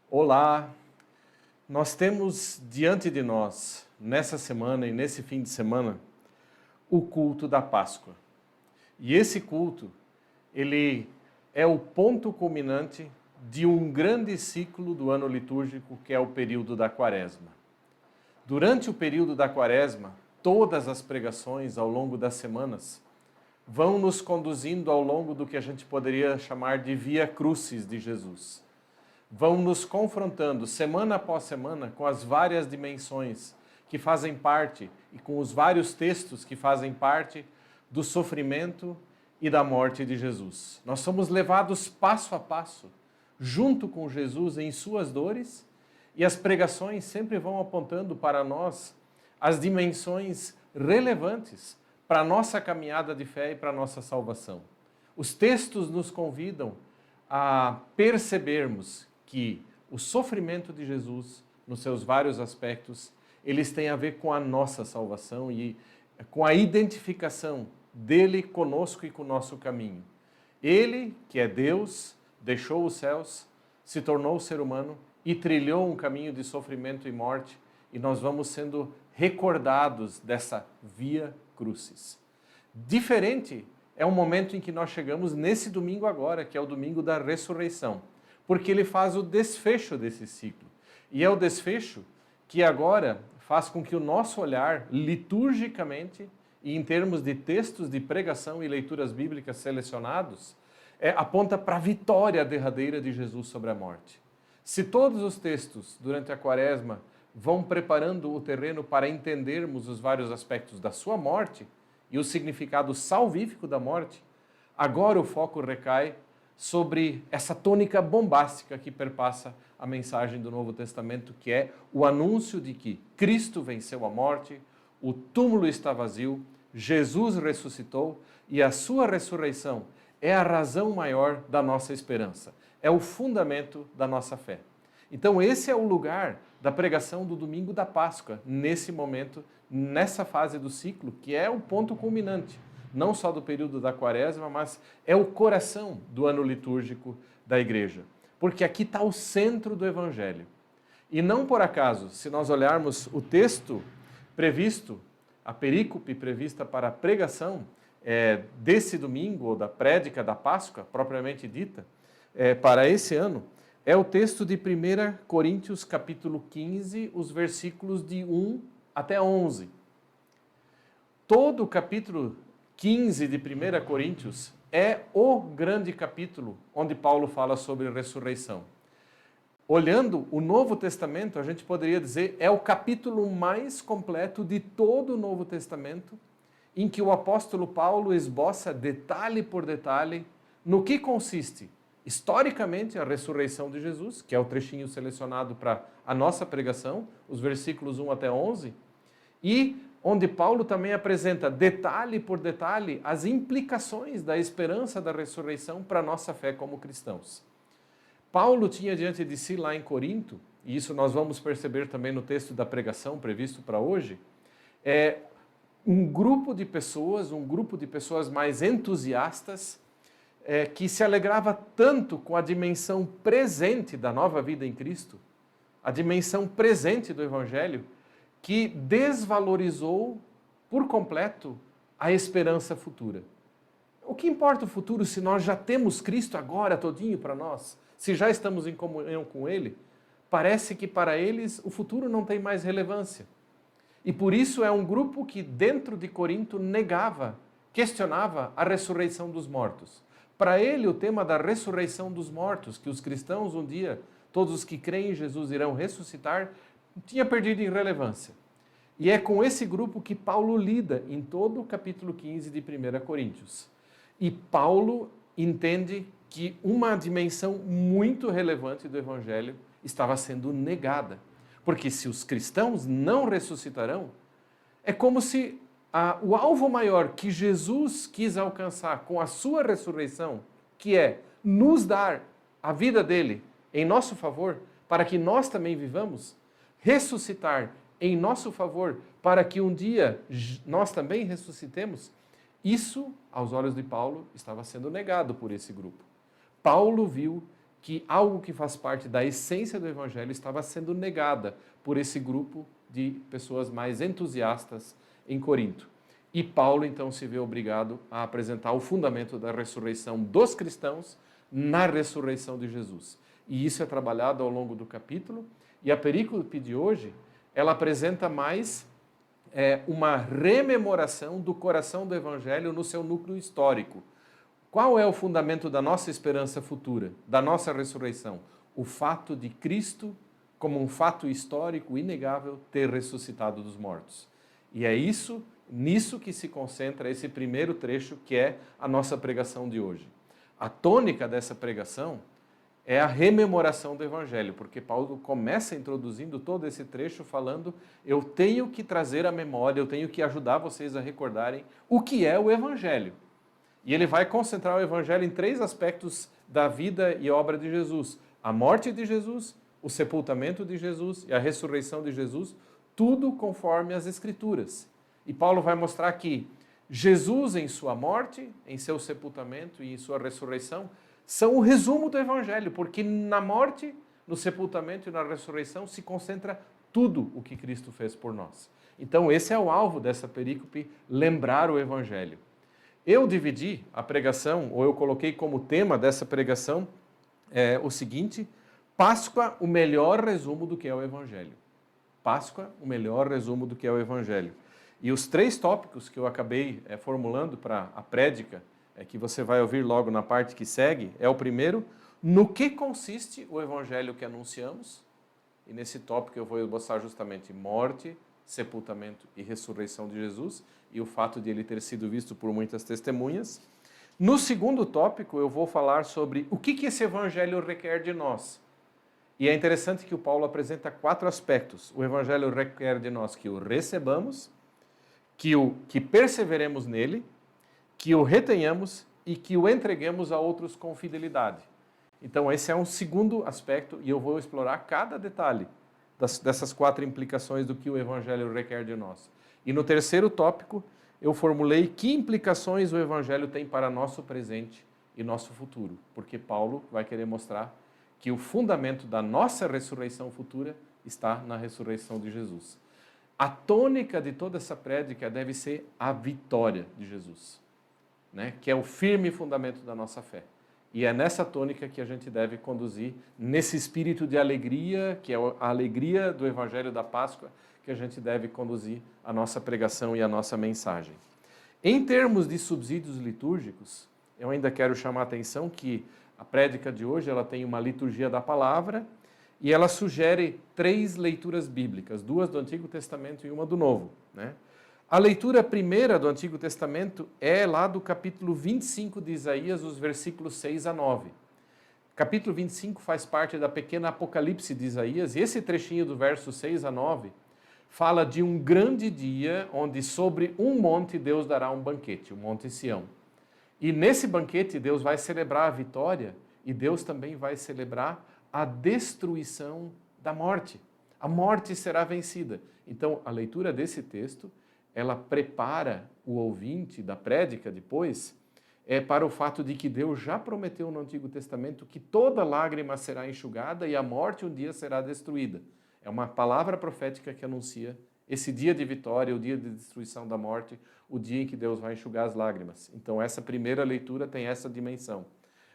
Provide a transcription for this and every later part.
Olá, nós temos diante de nós, nessa semana e nesse fim de semana, o culto da Páscoa. E esse culto, ele é o ponto culminante de um grande ciclo do ano litúrgico, que é o período da Quaresma. Durante o período da Quaresma, todas as pregações ao longo das semanas vão nos conduzindo ao longo do que a gente poderia chamar de Via Crucis de Jesus. Vão nos confrontando semana após semana com as várias dimensões que fazem parte e com os vários textos que fazem parte do sofrimento e da morte de Jesus. Nós somos levados passo a passo, junto com Jesus em suas dores, e as pregações sempre vão apontando para nós as dimensões relevantes para a nossa caminhada de fé e para a nossa salvação. Os textos nos convidam a percebermos que o sofrimento de Jesus, nos seus vários aspectos, eles têm a ver com a nossa salvação e com a identificação dele conosco e com o nosso caminho. Ele, que é Deus, deixou os céus, se tornou ser humano e trilhou um caminho de sofrimento e morte, e nós vamos sendo recordados dessa via crucis. Diferente é o momento em que nós chegamos nesse domingo agora, que é o domingo da ressurreição, porque ele faz o desfecho desse ciclo. E é o desfecho que agora faz com que o nosso olhar, liturgicamente, e em termos de textos de pregação e leituras bíblicas selecionados, aponta para a vitória derradeira de Jesus sobre a morte. Se todos os textos, durante a Quaresma, vão preparando o terreno para entendermos os vários aspectos da sua morte e o significado salvífico da morte, agora o foco recai sobre essa tônica bombástica que perpassa a mensagem do Novo Testamento, que é o anúncio de que Cristo venceu a morte, o túmulo está vazio, Jesus ressuscitou e a sua ressurreição é a razão maior da nossa esperança, é o fundamento da nossa fé. Então esse é o lugar da pregação do domingo da Páscoa, nesse momento, nessa fase do ciclo, que é o ponto culminante, não só do período da Quaresma, mas é o coração do ano litúrgico da igreja. Porque aqui está o centro do Evangelho. E não por acaso, se nós olharmos o texto previsto, a perícope prevista para a pregação desse domingo, ou da prédica da Páscoa, propriamente dita, para esse ano, é o texto de 1 Coríntios, capítulo 15, os versículos de 1 até 11. Todo o capítulo 15 de 1 Coríntios é o grande capítulo onde Paulo fala sobre ressurreição. Olhando o Novo Testamento, a gente poderia dizer, é o capítulo mais completo de todo o Novo Testamento, em que o apóstolo Paulo esboça detalhe por detalhe no que consiste, historicamente, a ressurreição de Jesus, que é o trechinho selecionado para a nossa pregação, os versículos 1 até 11, e onde Paulo também apresenta detalhe por detalhe as implicações da esperança da ressurreição para a nossa fé como cristãos. Paulo tinha diante de si lá em Corinto, e isso nós vamos perceber também no texto da pregação previsto para hoje, um grupo de pessoas mais entusiastas, que se alegrava tanto com a dimensão presente da nova vida em Cristo, a dimensão presente do Evangelho, que desvalorizou por completo a esperança futura. O que importa o futuro se nós já temos Cristo agora todinho para nós? Se já estamos em comunhão com Ele? Parece que para eles o futuro não tem mais relevância. E por isso é um grupo que dentro de Corinto negava, questionava a ressurreição dos mortos. Para ele, o tema da ressurreição dos mortos, que os cristãos um dia, todos os que creem em Jesus irão ressuscitar, tinha perdido em relevância. E é com esse grupo que Paulo lida em todo o capítulo 15 de 1 Coríntios. E Paulo entende que uma dimensão muito relevante do Evangelho estava sendo negada. Porque se os cristãos não ressuscitarão, é como se o alvo maior que Jesus quis alcançar com a sua ressurreição, que é nos dar a vida dele em nosso favor, para que nós também vivamos, ressuscitar em nosso favor, para que um dia nós também ressuscitemos, isso, aos olhos de Paulo, estava sendo negado por esse grupo. Paulo viu que algo que faz parte da essência do Evangelho estava sendo negada por esse grupo de pessoas mais entusiastas em Corinto. E Paulo, então, se vê obrigado a apresentar o fundamento da ressurreição dos cristãos na ressurreição de Jesus. E isso é trabalhado ao longo do capítulo. E a perícope de hoje, ela apresenta mais uma rememoração do coração do Evangelho no seu núcleo histórico. Qual é o fundamento da nossa esperança futura, da nossa ressurreição? O fato de Cristo, como um fato histórico inegável, ter ressuscitado dos mortos. E é nisso que se concentra esse primeiro trecho, que é a nossa pregação de hoje. A tônica dessa pregação é a rememoração do Evangelho, porque Paulo começa introduzindo todo esse trecho falando: eu tenho que trazer à memória, eu tenho que ajudar vocês a recordarem o que é o Evangelho. E ele vai concentrar o Evangelho em 3 aspectos da vida e obra de Jesus: a morte de Jesus, o sepultamento de Jesus e a ressurreição de Jesus, tudo conforme as Escrituras. E Paulo vai mostrar que Jesus, em sua morte, em seu sepultamento e em sua ressurreição, são o resumo do Evangelho, porque na morte, no sepultamento e na ressurreição se concentra tudo o que Cristo fez por nós. Então, esse é o alvo dessa perícope, lembrar o Evangelho. Eu dividi a pregação, ou eu coloquei como tema dessa pregação, o seguinte: Páscoa, o melhor resumo do que é o Evangelho. Páscoa, o melhor resumo do que é o Evangelho. E os 3 tópicos que eu acabei formulando para a prédica, que você vai ouvir logo na parte que segue, é o primeiro: no que consiste o Evangelho que anunciamos? E nesse tópico eu vou esboçar justamente morte, sepultamento e ressurreição de Jesus, e o fato de ele ter sido visto por muitas testemunhas. No segundo tópico eu vou falar sobre o que esse Evangelho requer de nós. E é interessante que o Paulo apresenta 4 aspectos. O Evangelho requer de nós que o recebamos, que perseveremos nele, que o retenhamos e que o entreguemos a outros com fidelidade. Então, esse é um segundo aspecto e eu vou explorar cada detalhe dessas 4 implicações do que o Evangelho requer de nós. E no terceiro tópico, eu formulei que implicações o Evangelho tem para nosso presente e nosso futuro, porque Paulo vai querer mostrar que o fundamento da nossa ressurreição futura está na ressurreição de Jesus. A tônica de toda essa prédica deve ser a vitória de Jesus, né? Que é o firme fundamento da nossa fé. E é nessa tônica que a gente deve conduzir, nesse espírito de alegria, que é a alegria do Evangelho da Páscoa, que a gente deve conduzir a nossa pregação e a nossa mensagem. Em termos de subsídios litúrgicos, eu ainda quero chamar a atenção que a prédica de hoje ela tem uma liturgia da palavra e ela sugere 3 leituras bíblicas, 2 do Antigo Testamento e uma do Novo, né? A leitura primeira do Antigo Testamento é lá do capítulo 25 de Isaías, os versículos 6 a 9. Capítulo 25 faz parte da pequena Apocalipse de Isaías, e esse trechinho do verso 6 a 9 fala de um grande dia onde sobre um monte Deus dará um banquete, o Monte Sião. E nesse banquete Deus vai celebrar a vitória e Deus também vai celebrar a destruição da morte. A morte será vencida. Então, a leitura desse texto, ela prepara o ouvinte da prédica depois para o fato de que Deus já prometeu no Antigo Testamento que toda lágrima será enxugada e a morte um dia será destruída. É uma palavra profética que anuncia esse dia de vitória, o dia de destruição da morte, o dia em que Deus vai enxugar as lágrimas. Então, essa primeira leitura tem essa dimensão.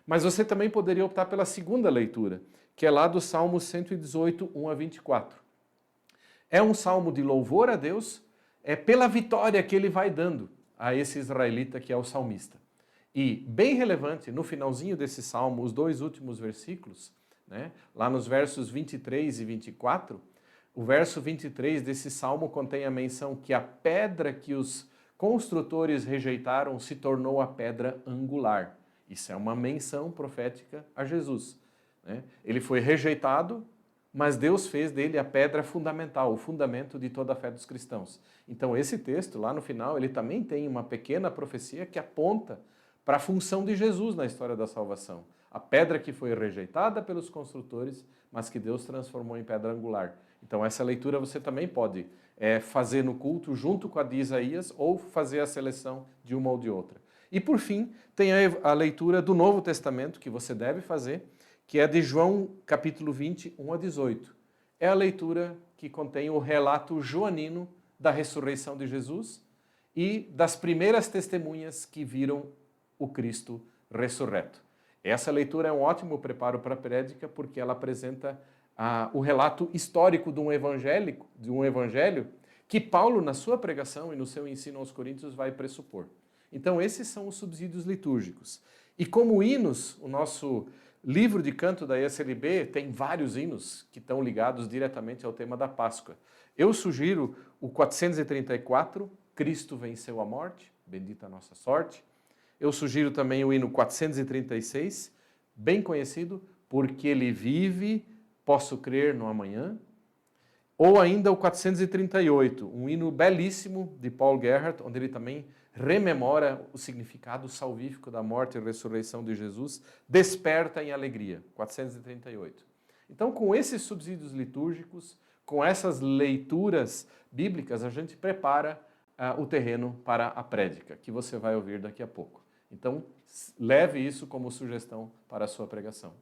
Mas você também poderia optar pela segunda leitura, que é lá do Salmo 118, 1 a 24. É um salmo de louvor a Deus, pela vitória que ele vai dando a esse israelita que é o salmista. E, bem relevante, no finalzinho desse salmo, os 2 últimos versículos, né, lá nos versos 23 e 24, o verso 23 desse salmo contém a menção que a pedra que os construtores rejeitaram se tornou a pedra angular. Isso é uma menção profética a Jesus, né? Ele foi rejeitado, mas Deus fez dele a pedra fundamental, o fundamento de toda a fé dos cristãos. Então esse texto, lá no final, ele também tem uma pequena profecia que aponta para a função de Jesus na história da salvação. A pedra que foi rejeitada pelos construtores, mas que Deus transformou em pedra angular. Então essa leitura você também pode fazer no culto junto com a de Isaías ou fazer a seleção de uma ou de outra. E por fim, tem a leitura do Novo Testamento que você deve fazer, que é de João capítulo 20, 1 a 18. É a leitura que contém o relato joanino da ressurreição de Jesus e das primeiras testemunhas que viram o Cristo ressurreto. Essa leitura é um ótimo preparo para a prédica porque ela apresenta o relato histórico de um evangelho que Paulo, na sua pregação e no seu ensino aos Coríntios, vai pressupor. Então, esses são os subsídios litúrgicos. E como hinos, o nosso livro de canto da ESLB tem vários hinos que estão ligados diretamente ao tema da Páscoa. Eu sugiro o 434, Cristo venceu a morte, bendita a nossa sorte. Eu sugiro também o hino 436, bem conhecido, porque ele vive, posso crer no amanhã. Ou ainda o 438, um hino belíssimo de Paul Gerhardt, onde ele também rememora o significado salvífico da morte e ressurreição de Jesus, desperta em alegria, 438. Então, com esses subsídios litúrgicos, com essas leituras bíblicas, a gente prepara o terreno para a prédica, que você vai ouvir daqui a pouco. Então, leve isso como sugestão para a sua pregação.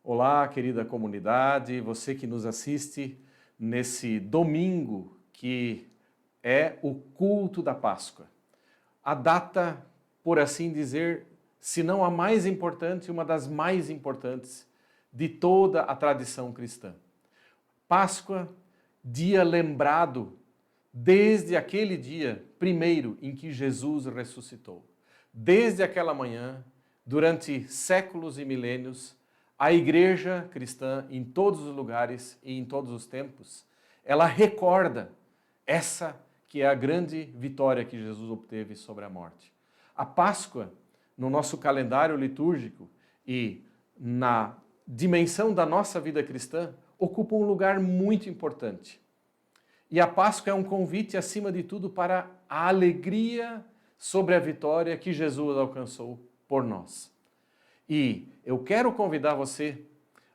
Olá, querida comunidade, você que nos assiste nesse domingo que é o culto da Páscoa. A data, por assim dizer, se não a mais importante, uma das mais importantes de toda a tradição cristã. Páscoa, dia lembrado desde aquele dia primeiro em que Jesus ressuscitou. Desde aquela manhã, durante séculos e milênios, a igreja cristã, em todos os lugares e em todos os tempos, ela recorda essa que é a grande vitória que Jesus obteve sobre a morte. A Páscoa, no nosso calendário litúrgico e na dimensão da nossa vida cristã, ocupa um lugar muito importante. E a Páscoa é um convite, acima de tudo, para a alegria sobre a vitória que Jesus alcançou por nós. E eu quero convidar você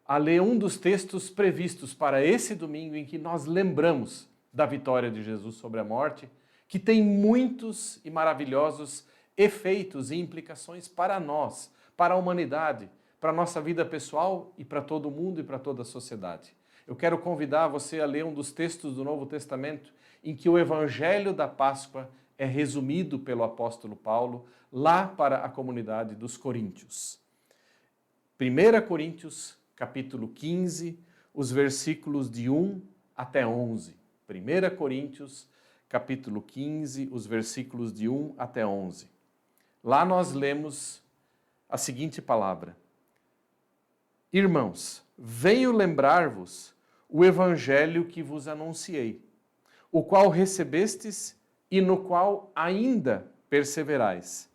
a ler um dos textos previstos para esse domingo em que nós lembramos da vitória de Jesus sobre a morte, que tem muitos e maravilhosos efeitos e implicações para nós, para a humanidade, para a nossa vida pessoal e para todo mundo e para toda a sociedade. Eu quero convidar você a ler um dos textos do Novo Testamento em que o Evangelho da Páscoa é resumido pelo apóstolo Paulo lá para a comunidade dos Coríntios. 1 Coríntios, capítulo 15, os versículos de 1 até 11. 1 Coríntios, capítulo 15, os versículos de 1 até 11. Lá nós lemos a seguinte palavra: Irmãos, venho lembrar-vos o evangelho que vos anunciei, o qual recebestes e no qual ainda perseverais.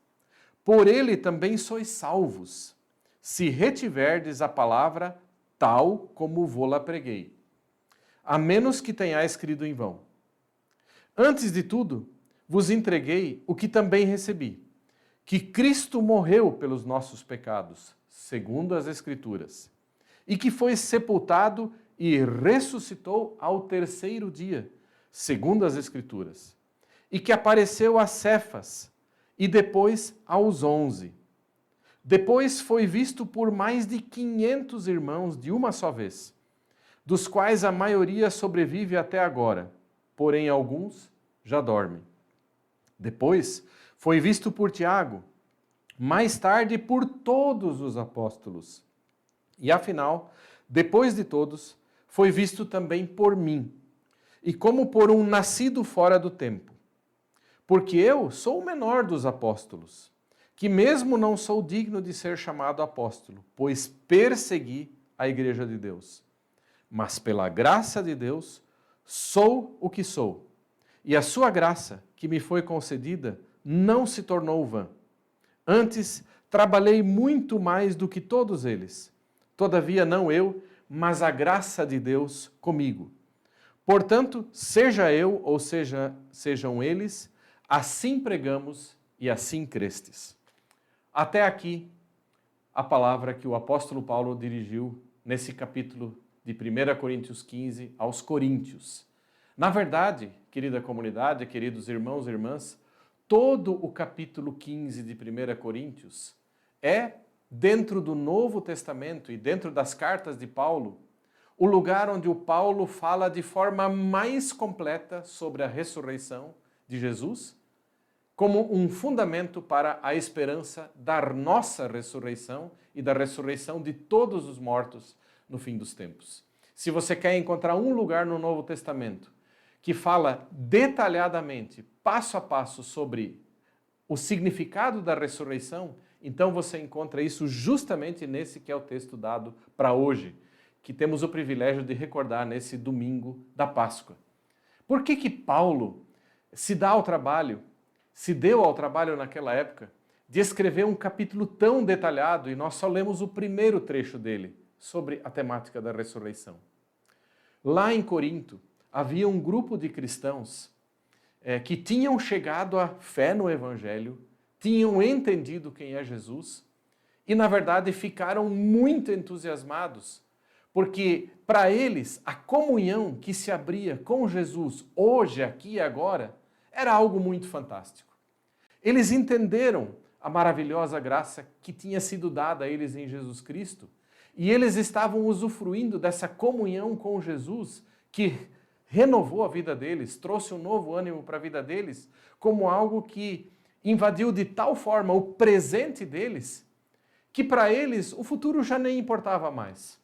Por ele também sois salvos, se retiverdes a palavra tal como vô-la preguei, a menos que tenhais crido em vão. Antes de tudo, vos entreguei o que também recebi, que Cristo morreu pelos nossos pecados, segundo as Escrituras, e que foi sepultado e ressuscitou ao terceiro dia, segundo as Escrituras, e que apareceu a Cefas e depois aos 11. Depois foi visto por mais de 500 irmãos de uma só vez, dos quais a maioria sobrevive até agora, porém alguns já dormem. Depois foi visto por Tiago, mais tarde por todos os apóstolos. E afinal, depois de todos, foi visto também por mim, e como por um nascido fora do tempo. Porque eu sou o menor dos apóstolos, que mesmo não sou digno de ser chamado apóstolo, pois persegui a igreja de Deus. Mas pela graça de Deus, sou o que sou. E a sua graça, que me foi concedida, não se tornou vã. Antes, trabalhei muito mais do que todos eles. Todavia, não eu, mas a graça de Deus comigo. Portanto, seja eu ou sejam eles, assim pregamos e assim crestes. Até aqui, a palavra que o apóstolo Paulo dirigiu nesse capítulo de 1 Coríntios 15 aos Coríntios. Na verdade, querida comunidade, queridos irmãos e irmãs, todo o capítulo 15 de 1 Coríntios é, dentro do Novo Testamento e dentro das cartas de Paulo, o lugar onde o Paulo fala de forma mais completa sobre a ressurreição de Jesus, como um fundamento para a esperança da nossa ressurreição e da ressurreição de todos os mortos no fim dos tempos. Se você quer encontrar um lugar no Novo Testamento que fala detalhadamente, passo a passo, sobre o significado da ressurreição, então você encontra isso justamente nesse que é o texto dado para hoje, que temos o privilégio de recordar nesse domingo da Páscoa. Por que Paulo se deu ao trabalho naquela época de escrever um capítulo tão detalhado e nós só lemos o primeiro trecho dele sobre a temática da ressurreição? Lá em Corinto, havia um grupo de cristãos que tinham chegado à fé no Evangelho, tinham entendido quem é Jesus e, na verdade, ficaram muito entusiasmados, porque para eles a comunhão que se abria com Jesus hoje, aqui e agora, era algo muito fantástico. Eles entenderam a maravilhosa graça que tinha sido dada a eles em Jesus Cristo e eles estavam usufruindo dessa comunhão com Jesus que renovou a vida deles, trouxe um novo ânimo para a vida deles, como algo que invadiu de tal forma o presente deles que para eles o futuro já nem importava mais.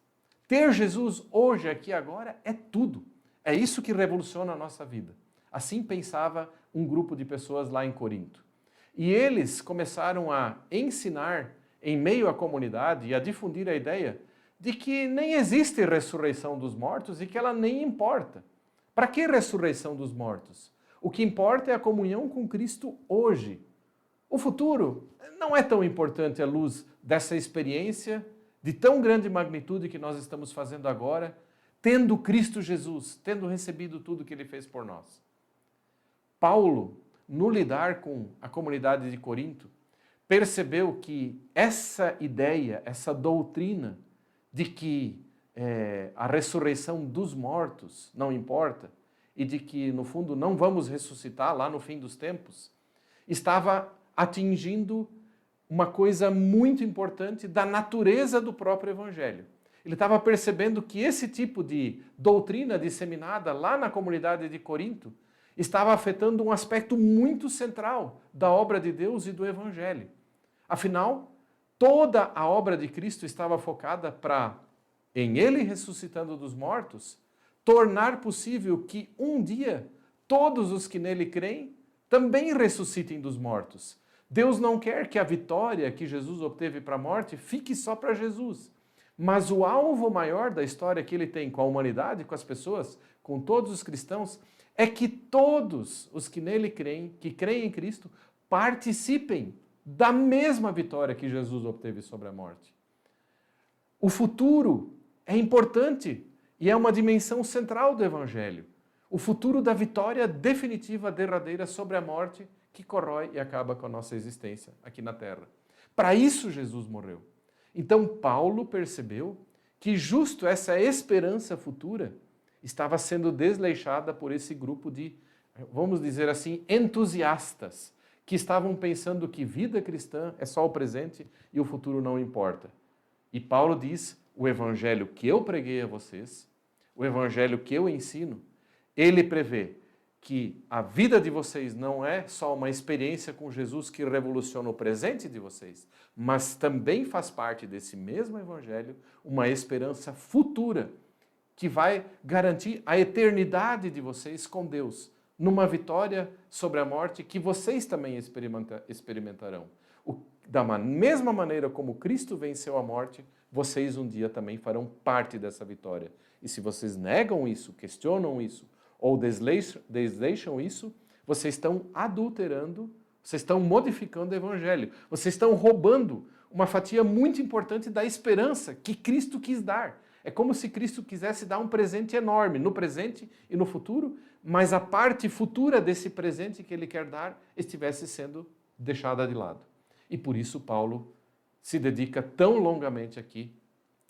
Ter Jesus hoje, aqui e agora, é tudo. É isso que revoluciona a nossa vida. Assim pensava um grupo de pessoas lá em Corinto. E eles começaram a ensinar em meio à comunidade e a difundir a ideia de que nem existe ressurreição dos mortos e que ela nem importa. Para que ressurreição dos mortos? O que importa é a comunhão com Cristo hoje. O futuro não é tão importante à luz dessa experiência de tão grande magnitude que nós estamos fazendo agora, tendo Cristo Jesus, tendo recebido tudo que Ele fez por nós. Paulo, no lidar com a comunidade de Corinto, percebeu que essa ideia, essa doutrina de que a ressurreição dos mortos não importa e de que, no fundo, não vamos ressuscitar lá no fim dos tempos, estava atingindo uma coisa muito importante da natureza do próprio Evangelho. Ele estava percebendo que esse tipo de doutrina disseminada lá na comunidade de Corinto estava afetando um aspecto muito central da obra de Deus e do Evangelho. Afinal, toda a obra de Cristo estava focada para, em Ele ressuscitando dos mortos, tornar possível que um dia todos os que nele creem também ressuscitem dos mortos. Deus não quer que a vitória que Jesus obteve para a morte fique só para Jesus. Mas o alvo maior da história que ele tem com a humanidade, com as pessoas, com todos os cristãos, é que todos os que nele creem, que creem em Cristo, participem da mesma vitória que Jesus obteve sobre a morte. O futuro é importante e é uma dimensão central do Evangelho. O futuro da vitória definitiva, derradeira sobre a morte, que corrói e acaba com a nossa existência aqui na Terra. Para isso Jesus morreu. Então Paulo percebeu que justo essa esperança futura estava sendo desleixada por esse grupo de, vamos dizer assim, entusiastas, que estavam pensando que vida cristã é só o presente e o futuro não importa. E Paulo diz, o evangelho que eu preguei a vocês, o evangelho que eu ensino, ele prevê que a vida de vocês não é só uma experiência com Jesus que revoluciona o presente de vocês, mas também faz parte desse mesmo evangelho uma esperança futura que vai garantir a eternidade de vocês com Deus, numa vitória sobre a morte que vocês também experimentarão. Da mesma maneira como Cristo venceu a morte, vocês um dia também farão parte dessa vitória. E se vocês negam isso, questionam isso, ou desleixam isso, vocês estão adulterando, vocês estão modificando o evangelho, vocês estão roubando uma fatia muito importante da esperança que Cristo quis dar. É como se Cristo quisesse dar um presente enorme no presente e no futuro, mas a parte futura desse presente que ele quer dar estivesse sendo deixada de lado. E por isso Paulo se dedica tão longamente aqui,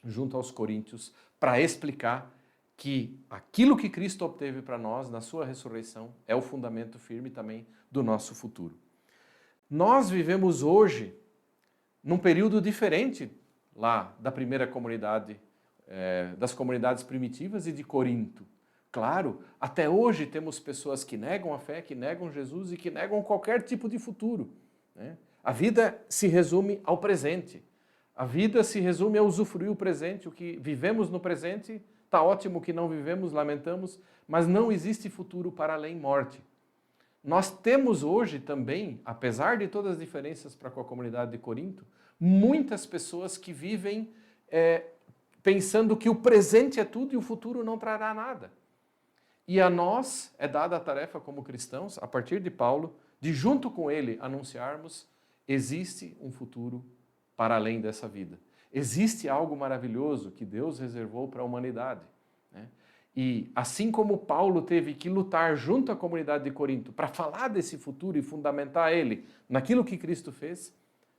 junto aos Coríntios, para explicar que aquilo que Cristo obteve para nós na sua ressurreição é o fundamento firme também do nosso futuro. Nós vivemos hoje num período diferente lá da primeira comunidade, das comunidades primitivas e de Corinto. Claro, até hoje temos pessoas que negam a fé, que negam Jesus e que negam qualquer tipo de futuro, né? A vida se resume ao presente. A vida se resume a usufruir o presente. O que vivemos no presente está ótimo, o que não vivemos, lamentamos, mas não existe futuro para além morte. Nós temos hoje também, apesar de todas as diferenças para com a comunidade de Corinto, muitas pessoas que vivem pensando que o presente é tudo e o futuro não trará nada. E a nós é dada a tarefa como cristãos, a partir de Paulo, de junto com ele anunciarmos: existe um futuro para além dessa vida. Existe algo maravilhoso que Deus reservou para a humanidade, né? E assim como Paulo teve que lutar junto à comunidade de Corinto para falar desse futuro e fundamentar ele naquilo que Cristo fez,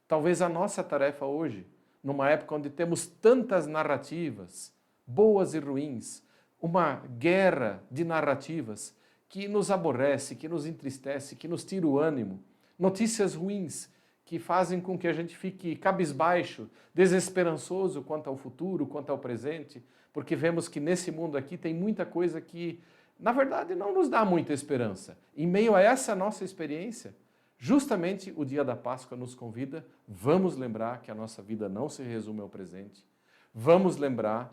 talvez a nossa tarefa hoje, numa época onde temos tantas narrativas, boas e ruins, uma guerra de narrativas que nos aborrece, que nos entristece, que nos tira o ânimo, notícias ruins que fazem com que a gente fique cabisbaixo, desesperançoso quanto ao futuro, quanto ao presente, porque vemos que nesse mundo aqui tem muita coisa que, na verdade, não nos dá muita esperança. Em meio a essa nossa experiência, justamente o dia da Páscoa nos convida, vamos lembrar que a nossa vida não se resume ao presente, vamos lembrar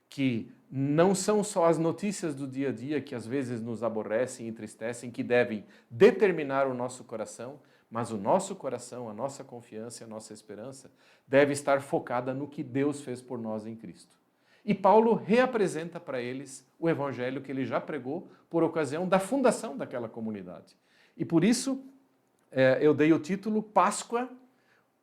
que não são só as notícias do dia a dia que às vezes nos aborrecem e entristecem, que devem determinar o nosso coração, mas o nosso coração, a nossa confiança e a nossa esperança deve estar focada no que Deus fez por nós em Cristo. E Paulo reapresenta para eles o evangelho que ele já pregou por ocasião da fundação daquela comunidade. E por isso eu dei o título Páscoa,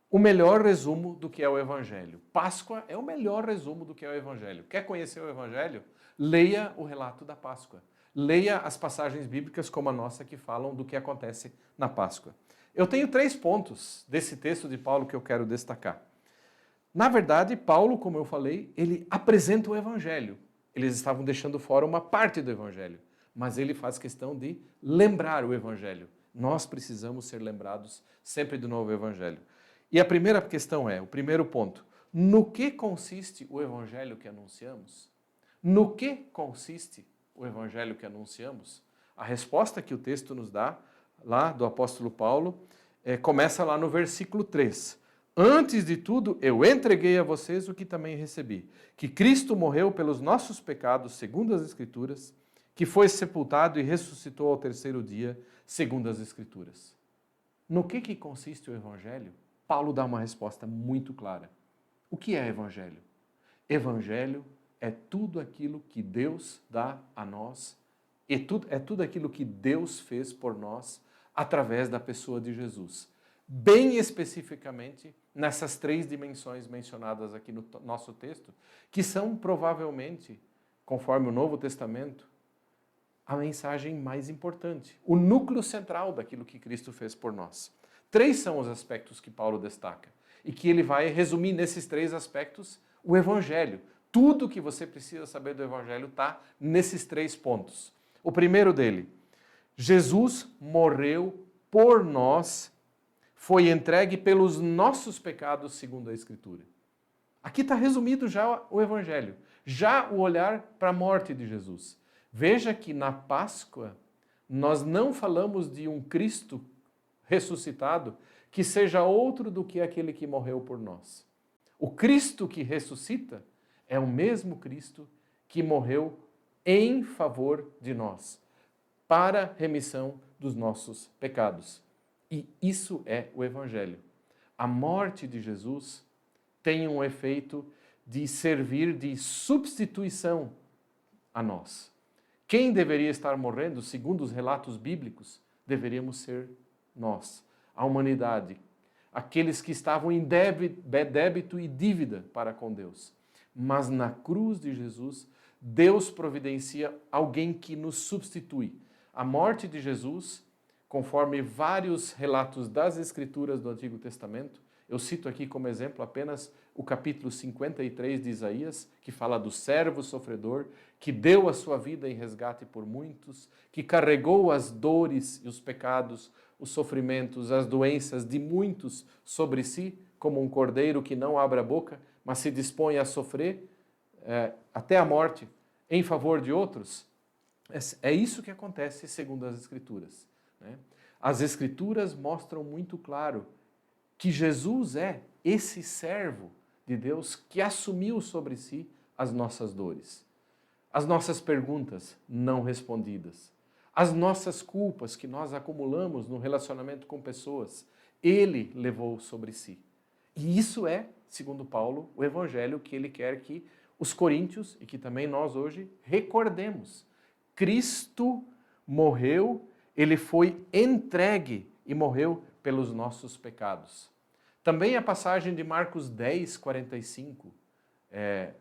o melhor resumo do que é o Evangelho. Páscoa é o melhor resumo do que é o Evangelho. Quer conhecer o Evangelho? Leia o relato da Páscoa. Leia as passagens bíblicas como a nossa que falam do que acontece na Páscoa. Eu tenho 3 pontos desse texto de Paulo que eu quero destacar. Na verdade, Paulo, como eu falei, ele apresenta o Evangelho. Eles estavam deixando fora uma parte do Evangelho, mas ele faz questão de lembrar o Evangelho. Nós precisamos ser lembrados sempre do novo Evangelho. E a primeira questão o primeiro ponto, no que consiste o evangelho que anunciamos? No que consiste o evangelho que anunciamos? A resposta que o texto nos dá, lá do apóstolo Paulo, começa lá no versículo 3. Antes de tudo, eu entreguei a vocês o que também recebi, que Cristo morreu pelos nossos pecados, segundo as Escrituras, que foi sepultado e ressuscitou ao 3º dia, segundo as Escrituras. No que consiste o evangelho? Paulo dá uma resposta muito clara. O que é evangelho? Evangelho é tudo aquilo que Deus dá a nós, é tudo aquilo que Deus fez por nós através da pessoa de Jesus. Bem especificamente nessas 3 dimensões mencionadas aqui no nosso texto, que são provavelmente, conforme o Novo Testamento, a mensagem mais importante, o núcleo central daquilo que Cristo fez por nós. 3 são os aspectos que Paulo destaca e que ele vai resumir nesses 3 aspectos o Evangelho. Tudo que você precisa saber do Evangelho está nesses 3 pontos. O primeiro dele, Jesus morreu por nós, foi entregue pelos nossos pecados segundo a Escritura. Aqui está resumido já o Evangelho, já o olhar para a morte de Jesus. Veja que na Páscoa nós não falamos de um Cristo ressuscitado que seja outro do que aquele que morreu por nós. O Cristo que ressuscita é o mesmo Cristo que morreu em favor de nós, para remissão dos nossos pecados. E isso é o Evangelho. A morte de Jesus tem um efeito de servir de substituição a nós. Quem deveria estar morrendo, segundo os relatos bíblicos, deveríamos ser nós, a humanidade, aqueles que estavam em débito e dívida para com Deus. Mas na cruz de Jesus, Deus providencia alguém que nos substitui. A morte de Jesus, conforme vários relatos das Escrituras do Antigo Testamento, eu cito aqui como exemplo apenas o capítulo 53 de Isaías, que fala do servo sofredor, que deu a sua vida em resgate por muitos, que carregou as dores e os pecados, os sofrimentos, as doenças de muitos sobre si como um cordeiro que não abre a boca, mas se dispõe a sofrer até a morte em favor de outros? É isso que acontece segundo as Escrituras, né? As Escrituras mostram muito claro que Jesus é esse servo de Deus que assumiu sobre si as nossas dores, as nossas perguntas não respondidas, as nossas culpas que nós acumulamos no relacionamento com pessoas. Ele levou sobre si. E isso é, segundo Paulo, o evangelho que ele quer que os coríntios e que também nós hoje recordemos. Cristo morreu, ele foi entregue e morreu pelos nossos pecados. Também a passagem de Marcos 10, 45, é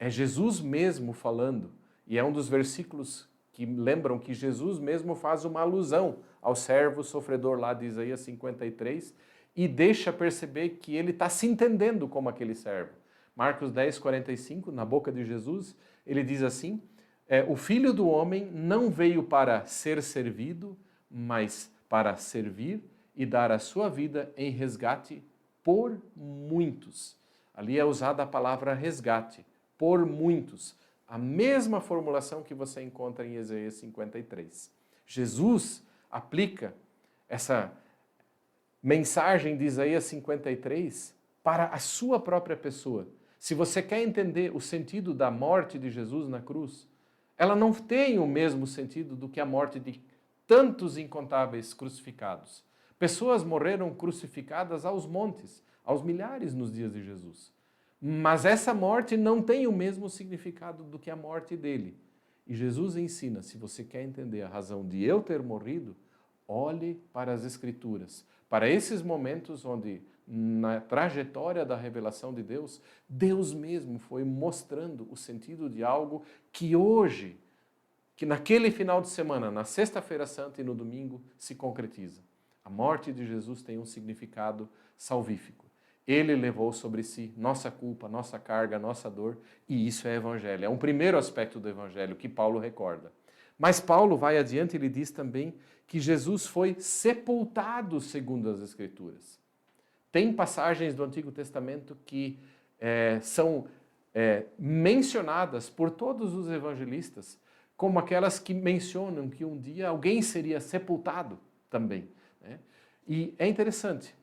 Jesus mesmo falando, e é um dos versículos que lembram que Jesus mesmo faz uma alusão ao servo sofredor lá de Isaías 53 e deixa perceber que ele está se entendendo como aquele servo. Marcos 10, 45, na boca de Jesus, ele diz assim: o Filho do Homem não veio para ser servido, mas para servir e dar a sua vida em resgate por muitos. Ali é usada a palavra resgate, por muitos. A mesma formulação que você encontra em Isaías 53. Jesus aplica essa mensagem de Isaías 53 para a sua própria pessoa. Se você quer entender o sentido da morte de Jesus na cruz, ela não tem o mesmo sentido do que a morte de tantos incontáveis crucificados. Pessoas morreram crucificadas aos montes, aos milhares nos dias de Jesus. Mas essa morte não tem o mesmo significado do que a morte dele. E Jesus ensina, se você quer entender a razão de eu ter morrido, olhe para as Escrituras, para esses momentos onde, na trajetória da revelação de Deus, Deus mesmo foi mostrando o sentido de algo que hoje, que naquele final de semana, na sexta-feira santa e no domingo, se concretiza. A morte de Jesus tem um significado salvífico. Ele levou sobre si nossa culpa, nossa carga, nossa dor, e isso é evangelho. É um primeiro aspecto do evangelho que Paulo recorda. Mas Paulo vai adiante e ele diz também que Jesus foi sepultado segundo as Escrituras. Tem passagens do Antigo Testamento que são mencionadas por todos os evangelistas como aquelas que mencionam que um dia alguém seria sepultado também, né? E é interessante.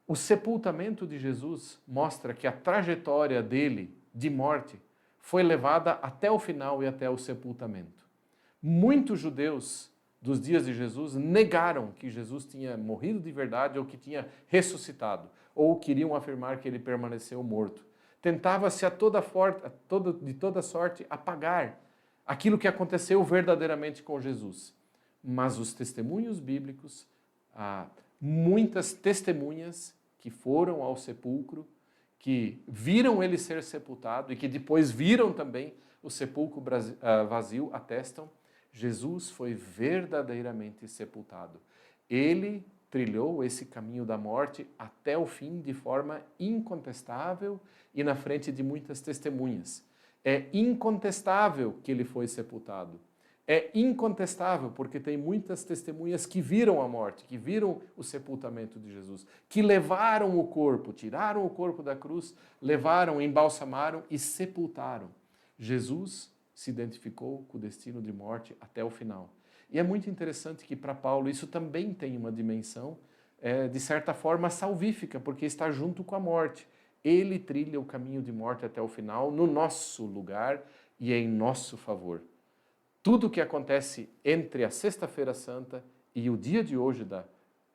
O sepultamento de Jesus mostra que a trajetória dele de morte foi levada até o final e até o sepultamento. Muitos judeus dos dias de Jesus negaram que Jesus tinha morrido de verdade ou que tinha ressuscitado, ou queriam afirmar que ele permaneceu morto. Tentava-se de toda sorte apagar aquilo que aconteceu verdadeiramente com Jesus. Mas os testemunhos bíblicos, muitas testemunhas que foram ao sepulcro, que viram ele ser sepultado e que depois viram também o sepulcro vazio, atestam, Jesus foi verdadeiramente sepultado. Ele trilhou esse caminho da morte até o fim de forma incontestável e na frente de muitas testemunhas. É incontestável que ele foi sepultado. É incontestável, porque tem muitas testemunhas que viram a morte, que viram o sepultamento de Jesus, que levaram o corpo, tiraram o corpo da cruz, levaram, embalsamaram e sepultaram. Jesus se identificou com o destino de morte até o final. E é muito interessante que para Paulo isso também tem uma dimensão, de certa forma, salvífica, porque está junto com a morte. Ele trilha o caminho de morte até o final, no nosso lugar e em nosso favor. Tudo o que acontece entre a Sexta-feira Santa e o dia de hoje da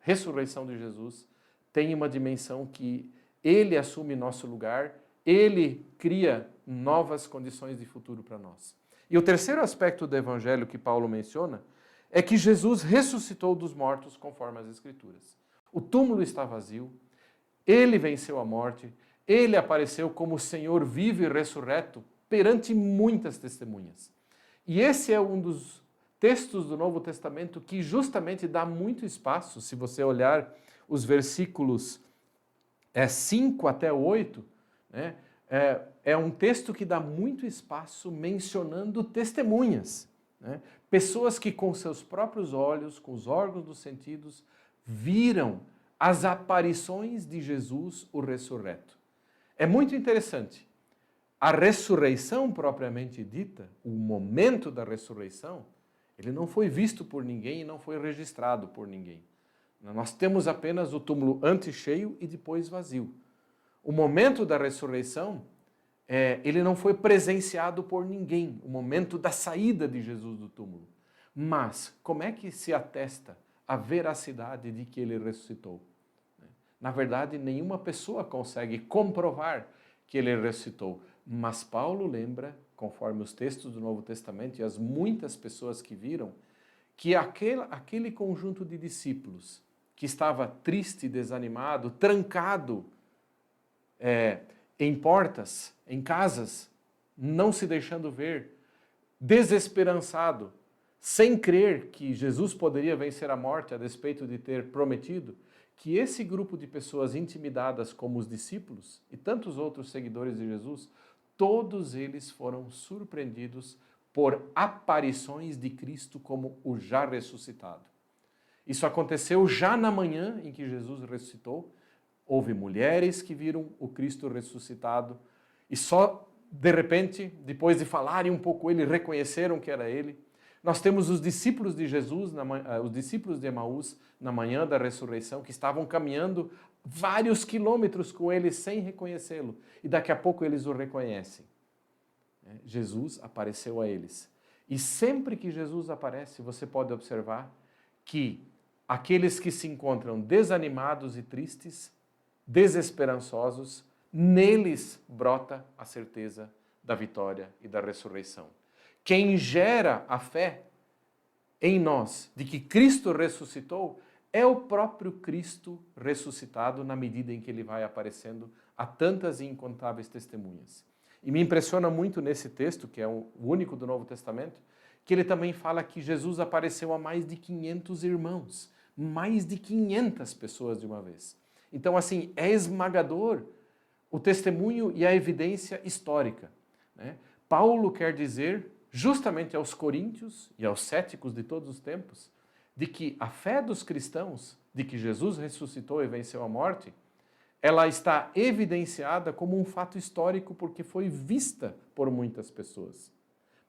ressurreição de Jesus tem uma dimensão que ele assume nosso lugar, ele cria novas condições de futuro para nós. E o terceiro aspecto do evangelho que Paulo menciona é que Jesus ressuscitou dos mortos conforme as Escrituras. O túmulo está vazio, ele venceu a morte, ele apareceu como Senhor vivo e ressurreto perante muitas testemunhas. E esse é um dos textos do Novo Testamento que justamente dá muito espaço, se você olhar os versículos 5 até 8, né, é um texto que dá muito espaço mencionando testemunhas, né, pessoas que com seus próprios olhos, com os órgãos dos sentidos, viram as aparições de Jesus, o ressurreto. É muito interessante. A ressurreição propriamente dita, o momento da ressurreição, ele não foi visto por ninguém e não foi registrado por ninguém. Nós temos apenas o túmulo antes cheio e depois vazio. O momento da ressurreição, ele não foi presenciado por ninguém, o momento da saída de Jesus do túmulo. Mas como é que se atesta a veracidade de que ele ressuscitou? Na verdade, nenhuma pessoa consegue comprovar que ele ressuscitou. Mas Paulo lembra, conforme os textos do Novo Testamento e as muitas pessoas que viram, que aquele conjunto de discípulos que estava triste, desanimado, trancado em portas, em casas, não se deixando ver, desesperançado, sem crer que Jesus poderia vencer a morte a despeito de ter prometido, que esse grupo de pessoas intimidadas como os discípulos e tantos outros seguidores de Jesus, todos eles foram surpreendidos por aparições de Cristo como o já ressuscitado. Isso aconteceu já na manhã em que Jesus ressuscitou. Houve mulheres que viram o Cristo ressuscitado e só de repente, depois de falarem um pouco ele, reconheceram que era ele. Nós temos os discípulos de Jesus, os discípulos de Emaús, na manhã da ressurreição, que estavam caminhando vários quilômetros com ele sem reconhecê-lo. E daqui a pouco eles o reconhecem. Jesus apareceu a eles. E sempre que Jesus aparece, você pode observar que aqueles que se encontram desanimados e tristes, desesperançosos, neles brota a certeza da vitória e da ressurreição. Quem gera a fé em nós de que Cristo ressuscitou é o próprio Cristo ressuscitado na medida em que ele vai aparecendo a tantas e incontáveis testemunhas. E me impressiona muito nesse texto, que é o único do Novo Testamento, que ele também fala que Jesus apareceu a mais de 500 irmãos, mais de 500 pessoas de uma vez. Então, assim, é esmagador o testemunho e a evidência histórica, né? Paulo quer dizer, justamente aos coríntios e aos céticos de todos os tempos, de que a fé dos cristãos, de que Jesus ressuscitou e venceu a morte, ela está evidenciada como um fato histórico porque foi vista por muitas pessoas.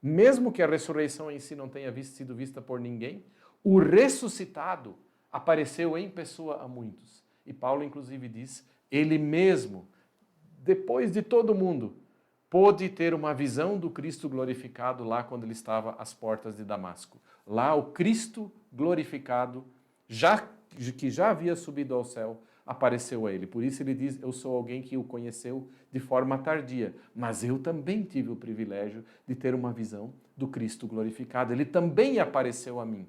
Mesmo que a ressurreição em si não tenha sido vista por ninguém, o ressuscitado apareceu em pessoa a muitos. E Paulo, inclusive, diz, ele mesmo, depois de todo mundo, pôde ter uma visão do Cristo glorificado lá quando ele estava às portas de Damasco. Lá o Cristo glorificado, que já havia subido ao céu, apareceu a ele. Por isso ele diz, eu sou alguém que o conheceu de forma tardia, mas eu também tive o privilégio de ter uma visão do Cristo glorificado. Ele também apareceu a mim,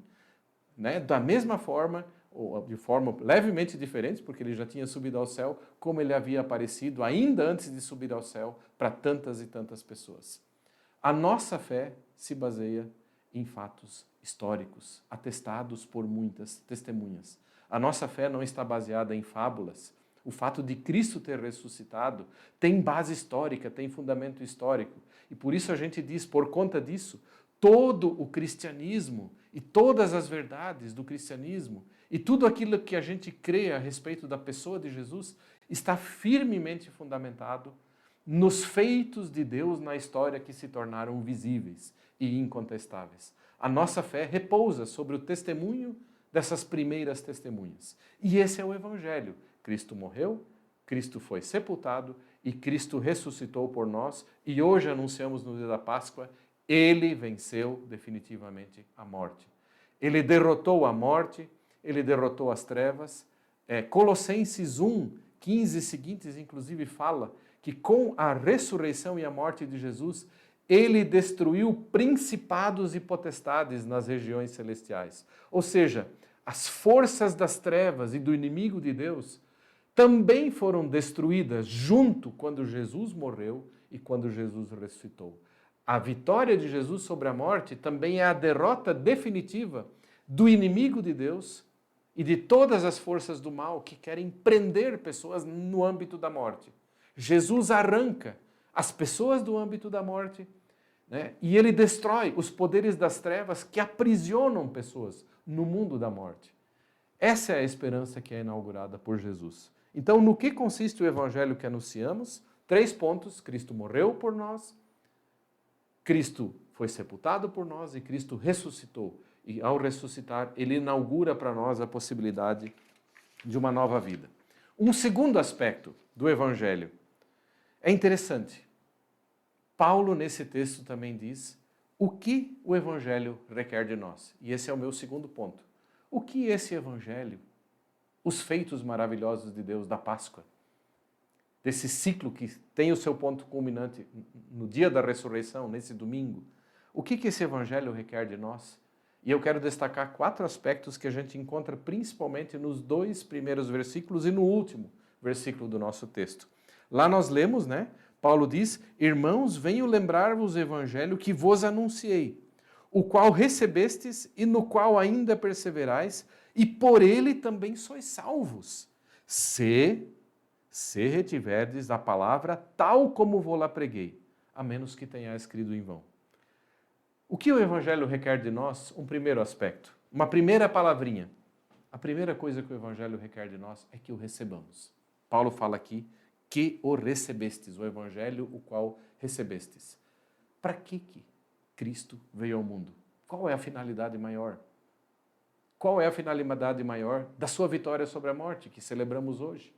né? Da mesma forma, ou de forma levemente diferente, porque ele já tinha subido ao céu, como ele havia aparecido ainda antes de subir ao céu para tantas e tantas pessoas. A nossa fé se baseia em fatos históricos, atestados por muitas testemunhas. A nossa fé não está baseada em fábulas. O fato de Cristo ter ressuscitado tem base histórica, tem fundamento histórico. E por isso a gente diz, por conta disso, todo o cristianismo e todas as verdades do cristianismo e tudo aquilo que a gente crê a respeito da pessoa de Jesus está firmemente fundamentado nos feitos de Deus na história que se tornaram visíveis e incontestáveis. A nossa fé repousa sobre o testemunho dessas primeiras testemunhas. E esse é o Evangelho. Cristo morreu, Cristo foi sepultado e Cristo ressuscitou por nós. E hoje anunciamos no dia da Páscoa, ele venceu definitivamente a morte. Ele derrotou a morte, ele derrotou as trevas. Colossenses 1, 15 e seguintes, inclusive, fala que com a ressurreição e a morte de Jesus, ele destruiu principados e potestades nas regiões celestiais. Ou seja, as forças das trevas e do inimigo de Deus também foram destruídas junto quando Jesus morreu e quando Jesus ressuscitou. A vitória de Jesus sobre a morte também é a derrota definitiva do inimigo de Deus e de todas as forças do mal que querem prender pessoas no âmbito da morte. Jesus arranca as pessoas do âmbito da morte, né? E ele destrói os poderes das trevas que aprisionam pessoas no mundo da morte. Essa é a esperança que é inaugurada por Jesus. Então, no que consiste o evangelho que anunciamos? 3 pontos: Cristo morreu por nós, Cristo foi sepultado por nós e Cristo ressuscitou. E ao ressuscitar, ele inaugura para nós a possibilidade de uma nova vida. Um segundo aspecto do evangelho é interessante. Paulo, nesse texto, também diz o que o evangelho requer de nós. E esse é o meu segundo ponto. O que esse evangelho, os feitos maravilhosos de Deus da Páscoa, desse ciclo que tem o seu ponto culminante no dia da ressurreição, nesse domingo, o que esse evangelho requer de nós? E eu quero destacar 4 aspectos que a gente encontra principalmente nos 2 primeiros versículos e no último versículo do nosso texto. Lá nós lemos, né? Paulo diz: irmãos, venho lembrar-vos o evangelho que vos anunciei, o qual recebestes e no qual ainda perseverais, e por ele também sois salvos, se retiverdes a palavra tal como vou-la preguei, a menos que tenhais crido em vão. O que o evangelho requer de nós? Um primeiro aspecto, uma primeira palavrinha. A primeira coisa que o evangelho requer de nós é que o recebamos. Paulo fala aqui que o recebestes, o evangelho o qual recebestes. Para que Cristo veio ao mundo? Qual é a finalidade maior? Qual é a finalidade maior da sua vitória sobre a morte, que celebramos hoje?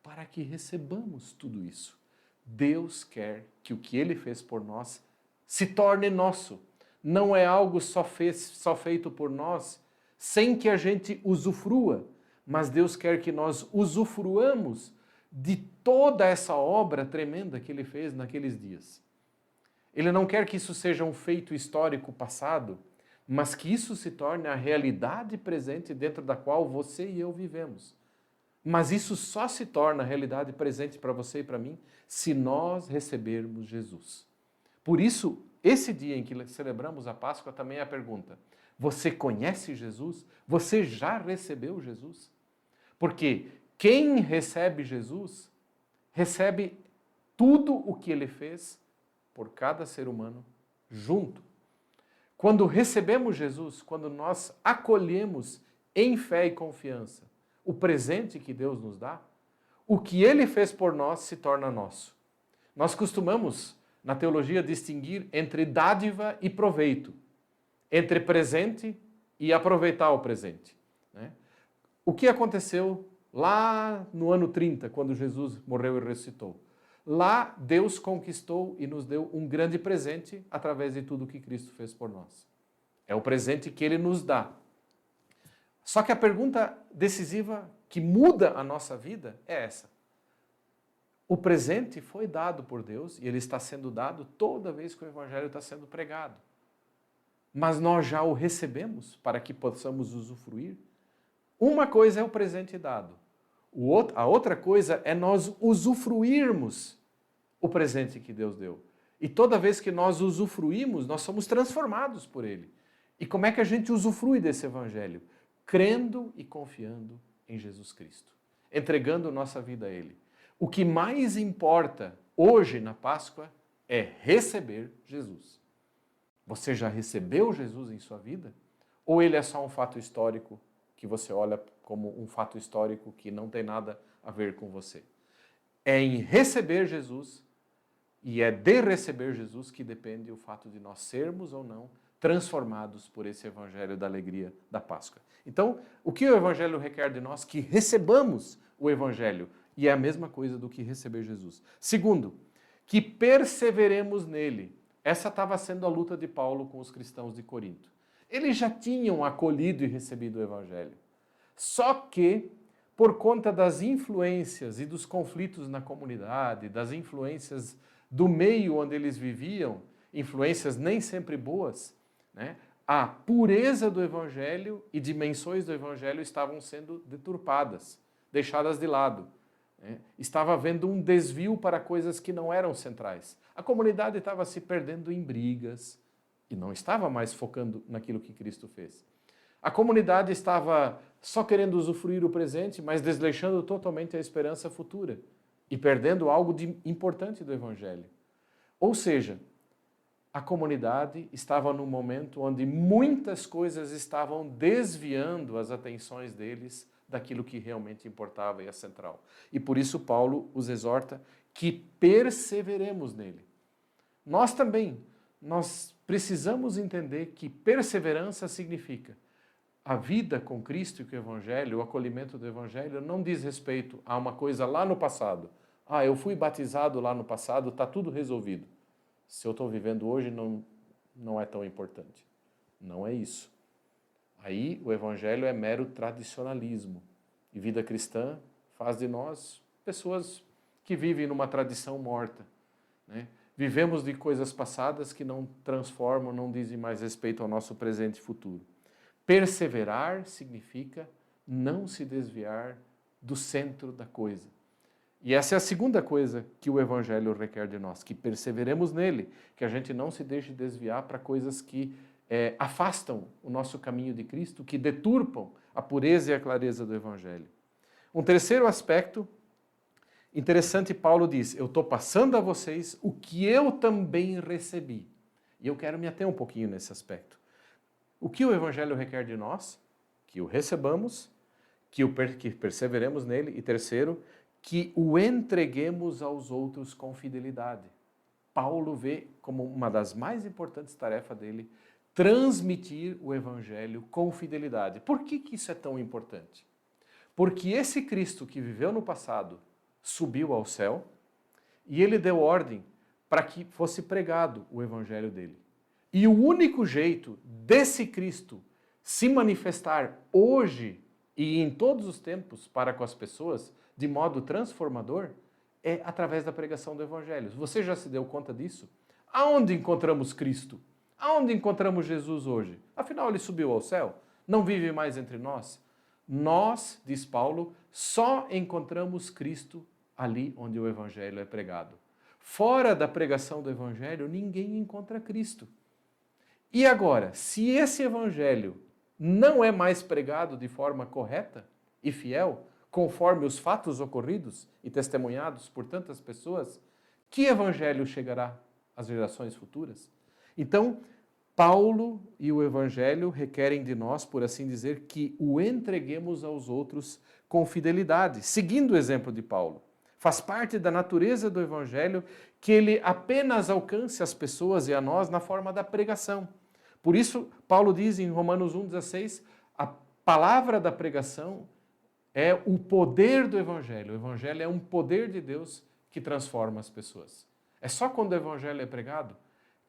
Para que recebamos tudo isso. Deus quer que o que Ele fez por nós se torne nosso. Não é algo só feito por nós, sem que a gente usufrua, mas Deus quer que nós usufruamos de toda essa obra tremenda que Ele fez naqueles dias. Ele não quer que isso seja um feito histórico passado, mas que isso se torne a realidade presente dentro da qual você e eu vivemos. Mas isso só se torna a realidade presente para você e para mim se nós recebermos Jesus. Por isso, esse dia em que celebramos a Páscoa também é a pergunta: você conhece Jesus? Você já recebeu Jesus? Porque quem recebe Jesus, recebe tudo o que Ele fez por cada ser humano junto. Quando recebemos Jesus, quando nós acolhemos em fé e confiança o presente que Deus nos dá, o que Ele fez por nós se torna nosso. Nós costumamos, na teologia, distinguir entre dádiva e proveito, entre presente e aproveitar o presente, né? O que aconteceu lá no ano 30, quando Jesus morreu e ressuscitou? Lá Deus conquistou e nos deu um grande presente através de tudo que Cristo fez por nós. É o presente que Ele nos dá. Só que a pergunta decisiva que muda a nossa vida é essa. O presente foi dado por Deus e ele está sendo dado toda vez que o Evangelho está sendo pregado. Mas nós já o recebemos para que possamos usufruir? Uma coisa é o presente dado. A outra coisa é nós usufruirmos o presente que Deus deu. E toda vez que nós usufruímos, nós somos transformados por ele. E como é que a gente usufrui desse Evangelho? Crendo e confiando em Jesus Cristo, entregando nossa vida a Ele. O que mais importa hoje na Páscoa é receber Jesus. Você já recebeu Jesus em sua vida? Ou ele é só um fato histórico que você olha como um fato histórico que não tem nada a ver com você? É em receber Jesus e é de receber Jesus que depende o fato de nós sermos ou não transformados por esse evangelho da alegria da Páscoa. Então, o que o evangelho requer de nós? Que recebamos o evangelho. E é a mesma coisa do que receber Jesus. Segundo, que perseveremos nele. Essa estava sendo a luta de Paulo com os cristãos de Corinto. Eles já tinham acolhido e recebido o evangelho. Só que, por conta das influências e dos conflitos na comunidade, das influências do meio onde eles viviam, influências nem sempre boas, né? A pureza do evangelho e dimensões do evangelho estavam sendo deturpadas, deixadas de lado. Estava havendo um desvio para coisas que não eram centrais. A comunidade estava se perdendo em brigas e não estava mais focando naquilo que Cristo fez. A comunidade estava só querendo usufruir o presente, mas desleixando totalmente a esperança futura e perdendo algo de importante do Evangelho. Ou seja, a comunidade estava num momento onde muitas coisas estavam desviando as atenções deles daquilo que realmente importava e é central. E por isso Paulo os exorta que perseveremos nele. Nós também, nós precisamos entender que perseverança significa a vida com Cristo e com o Evangelho, o acolhimento do Evangelho, não diz respeito a uma coisa lá no passado. Ah, eu fui batizado lá no passado, está tudo resolvido. Se eu estou vivendo hoje, não é tão importante. Não é isso. Aí o Evangelho é mero tradicionalismo. E vida cristã faz de nós pessoas que vivem numa tradição morta, né? Vivemos de coisas passadas que não transformam, não dizem mais respeito ao nosso presente e futuro. Perseverar significa não se desviar do centro da coisa. E essa é a segunda coisa que o Evangelho requer de nós, que perseveremos nele, que a gente não se deixe desviar para coisas que afastam o nosso caminho de Cristo, que deturpam a pureza e a clareza do Evangelho. Um terceiro aspecto interessante, Paulo diz, eu estou passando a vocês o que eu também recebi. E eu quero me ater um pouquinho nesse aspecto. O que o Evangelho requer de nós? Que o recebamos, que perseveremos nele, e terceiro, que o entreguemos aos outros com fidelidade. Paulo vê como uma das mais importantes tarefas dele transmitir o Evangelho com fidelidade. Por que isso é tão importante? Porque esse Cristo que viveu no passado subiu ao céu e ele deu ordem para que fosse pregado o Evangelho dele. E o único jeito desse Cristo se manifestar hoje e em todos os tempos para com as pessoas de modo transformador é através da pregação do Evangelho. Você já se deu conta disso? Aonde encontramos Cristo? Aonde encontramos Jesus hoje? Afinal, ele subiu ao céu? Não vive mais entre nós? Nós, diz Paulo, só encontramos Cristo ali onde o Evangelho é pregado. Fora da pregação do Evangelho, ninguém encontra Cristo. E agora, se esse Evangelho não é mais pregado de forma correta e fiel, conforme os fatos ocorridos e testemunhados por tantas pessoas, que Evangelho chegará às gerações futuras? Então, Paulo e o Evangelho requerem de nós, por assim dizer, que o entreguemos aos outros com fidelidade, seguindo o exemplo de Paulo. Faz parte da natureza do Evangelho que ele apenas alcance as pessoas e a nós na forma da pregação. Por isso, Paulo diz em Romanos 1,16, a palavra da pregação é o poder do Evangelho. O Evangelho é um poder de Deus que transforma as pessoas. É só quando o Evangelho é pregado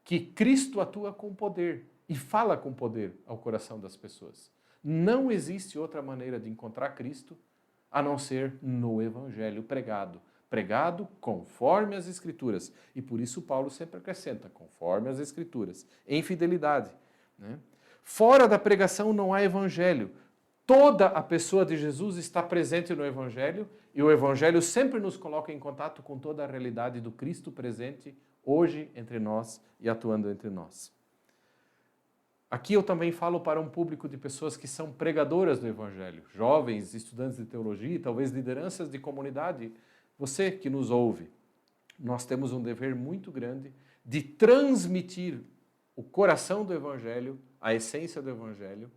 que Cristo atua com poder e fala com poder ao coração das pessoas. Não existe outra maneira de encontrar Cristo a não ser no Evangelho pregado. Pregado conforme as Escrituras. E por isso Paulo sempre acrescenta, conforme as Escrituras, em fidelidade. Né? Fora da pregação não há Evangelho. Toda a pessoa de Jesus está presente no Evangelho e o Evangelho sempre nos coloca em contato com toda a realidade do Cristo presente hoje entre nós e atuando entre nós. Aqui eu também falo para um público de pessoas que são pregadoras do Evangelho, jovens, estudantes de teologia, talvez lideranças de comunidade. Você que nos ouve, nós temos um dever muito grande de transmitir o coração do Evangelho, a essência do Evangelho,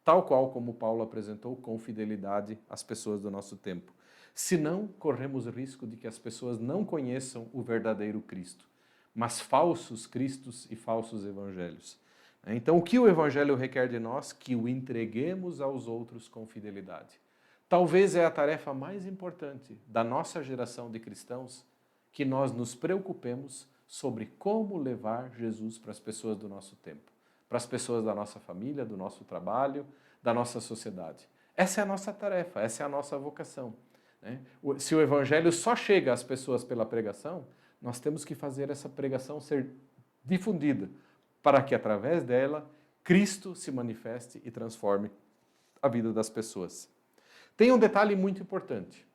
tal qual como Paulo apresentou com fidelidade às pessoas do nosso tempo. Senão, corremos o risco de que as pessoas não conheçam o verdadeiro Cristo, mas falsos cristos e falsos evangelhos. Então, o que o Evangelho requer de nós? Que o entreguemos aos outros com fidelidade. Talvez é a tarefa mais importante da nossa geração de cristãos, que nós nos preocupemos sobre como levar Jesus para as pessoas do nosso tempo, para as pessoas da nossa família, do nosso trabalho, da nossa sociedade. Essa é a nossa tarefa, essa é a nossa vocação. Se o Evangelho só chega às pessoas pela pregação, nós temos que fazer essa pregação ser difundida, para que através dela Cristo se manifeste e transforme a vida das pessoas. Tem um detalhe muito importante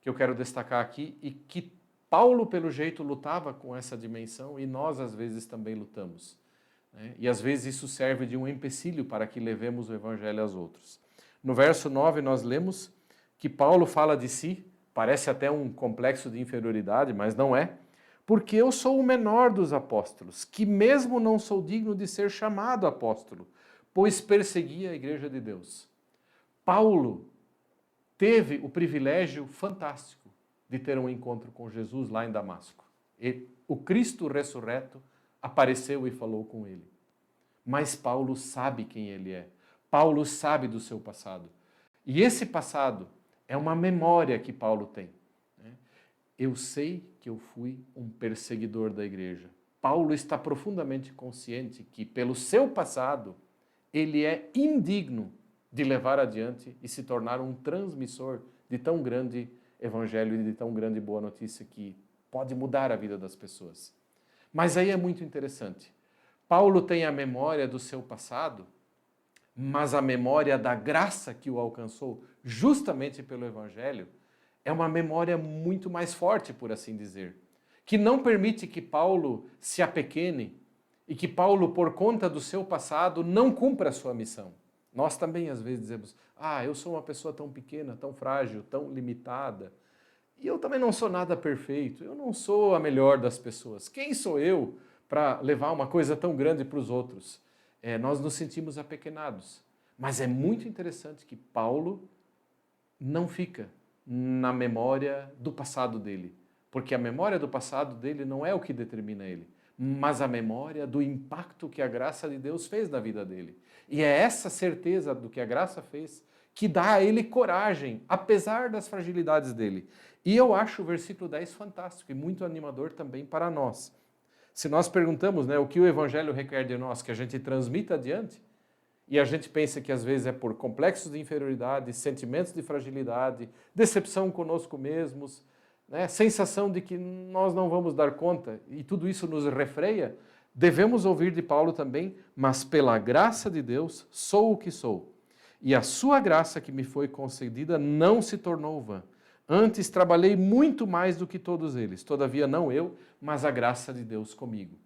que eu quero destacar aqui e que Paulo, pelo jeito, lutava com essa dimensão e nós, às vezes, também lutamos. E, às vezes, isso serve de um empecilho para que levemos o Evangelho aos outros. No verso 9, nós lemos que Paulo fala de si, parece até um complexo de inferioridade, mas não é, porque eu sou o menor dos apóstolos, que mesmo não sou digno de ser chamado apóstolo, pois persegui a igreja de Deus. Paulo teve o privilégio fantástico de ter um encontro com Jesus lá em Damasco. E o Cristo ressurreto apareceu e falou com ele. Mas Paulo sabe quem ele é. Paulo sabe do seu passado. E esse passado é uma memória que Paulo tem. Eu sei que eu fui um perseguidor da igreja. Paulo está profundamente consciente que, pelo seu passado, ele é indigno de levar adiante e se tornar um transmissor de tão grande evangelho e de tão grande boa notícia que pode mudar a vida das pessoas. Mas aí é muito interessante. Paulo tem a memória do seu passado, mas a memória da graça que o alcançou justamente pelo evangelho é uma memória muito mais forte, por assim dizer, que não permite que Paulo se apequene e que Paulo, por conta do seu passado, não cumpra a sua missão. Nós também, às vezes, dizemos, eu sou uma pessoa tão pequena, tão frágil, tão limitada, e eu também não sou nada perfeito, eu não sou a melhor das pessoas. Quem sou eu para levar uma coisa tão grande para os outros? Nós nos sentimos apequenados. Mas é muito interessante que Paulo não fica na memória do passado dele, porque a memória do passado dele não é o que determina ele, mas a memória do impacto que a graça de Deus fez na vida dele. E é essa certeza do que a graça fez que dá a ele coragem, apesar das fragilidades dele. E eu acho o versículo 10 fantástico e muito animador também para nós. Se nós perguntamos, o que o Evangelho requer de nós, que a gente transmita adiante, e a gente pensa que às vezes é por complexos de inferioridade, sentimentos de fragilidade, decepção conosco mesmos, sensação de que nós não vamos dar conta, e tudo isso nos refreia, devemos ouvir de Paulo também, mas pela graça de Deus sou o que sou. E a sua graça que me foi concedida não se tornou vã. Antes trabalhei muito mais do que todos eles, todavia não eu, mas a graça de Deus comigo.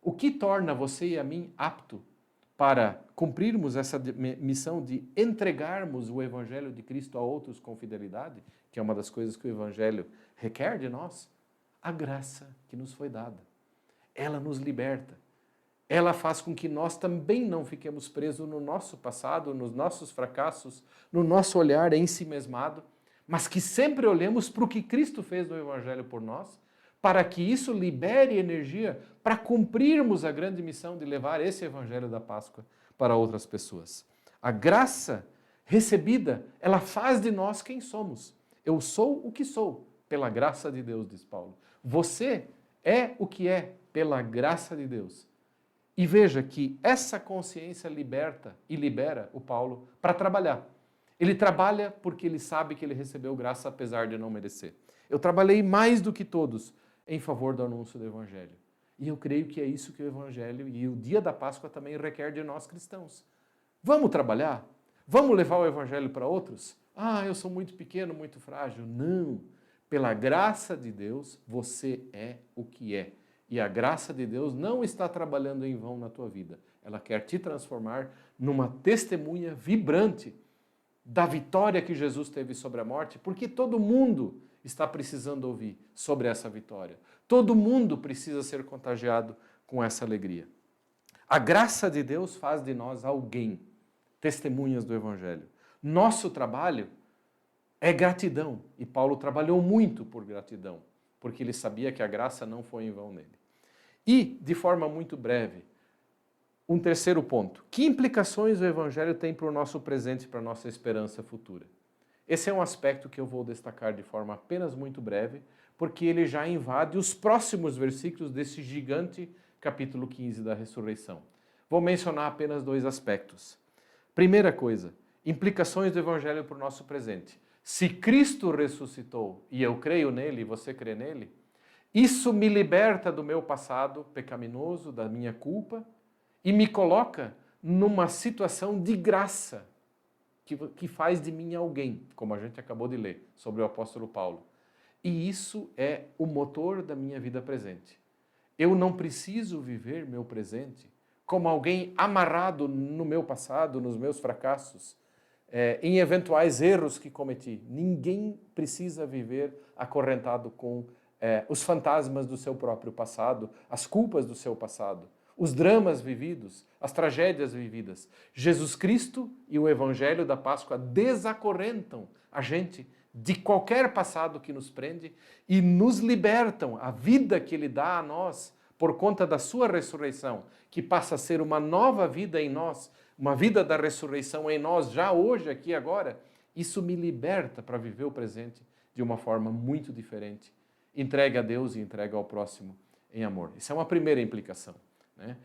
O que torna você e a mim apto para cumprirmos essa missão de entregarmos o Evangelho de Cristo a outros com fidelidade, que é uma das coisas que o Evangelho requer de nós? A graça que nos foi dada. Ela nos liberta. Ela faz com que nós também não fiquemos presos no nosso passado, nos nossos fracassos, no nosso olhar ensimesmado, mas que sempre olhemos para o que Cristo fez no Evangelho por nós, para que isso libere energia para cumprirmos a grande missão de levar esse Evangelho da Páscoa para outras pessoas. A graça recebida, ela faz de nós quem somos. Eu sou o que sou, pela graça de Deus, diz Paulo. Você é o que é, pela graça de Deus. E veja que essa consciência liberta e libera o Paulo para trabalhar. Ele trabalha porque ele sabe que ele recebeu graça apesar de não merecer. Eu trabalhei mais do que todos em favor do anúncio do Evangelho. E eu creio que é isso que o Evangelho e o dia da Páscoa também requer de nós cristãos. Vamos trabalhar? Vamos levar o Evangelho para outros? Eu sou muito pequeno, muito frágil. Não. Pela graça de Deus, você é o que é. E a graça de Deus não está trabalhando em vão na tua vida. Ela quer te transformar numa testemunha vibrante da vitória que Jesus teve sobre a morte, porque todo mundo está precisando ouvir sobre essa vitória. Todo mundo precisa ser contagiado com essa alegria. A graça de Deus faz de nós alguém, testemunhas do Evangelho. Nosso trabalho é gratidão, e Paulo trabalhou muito por gratidão, porque ele sabia que a graça não foi em vão nele. E, de forma muito breve, um terceiro ponto. Que implicações o Evangelho tem para o nosso presente e para a nossa esperança futura? Esse é um aspecto que eu vou destacar de forma apenas muito breve, porque ele já invade os próximos versículos desse gigante capítulo 15 da ressurreição. Vou mencionar apenas 2 aspectos. Primeira coisa, implicações do Evangelho para o nosso presente. Se Cristo ressuscitou e eu creio nele e você crê nele, isso me liberta do meu passado pecaminoso, da minha culpa, e me coloca numa situação de graça, que faz de mim alguém, como a gente acabou de ler sobre o apóstolo Paulo. E isso é o motor da minha vida presente. Eu não preciso viver meu presente como alguém amarrado no meu passado, nos meus fracassos, em eventuais erros que cometi. Ninguém precisa viver acorrentado com os fantasmas do seu próprio passado, as culpas do seu passado, os dramas vividos, as tragédias vividas. Jesus Cristo e o Evangelho da Páscoa desacorrentam a gente de qualquer passado que nos prende e nos libertam. A vida que Ele dá a nós por conta da sua ressurreição, que passa a ser uma nova vida em nós, uma vida da ressurreição em nós, já hoje, aqui agora, isso me liberta para viver o presente de uma forma muito diferente. Entregue a Deus e entregue ao próximo em amor. Isso é uma primeira implicação, né?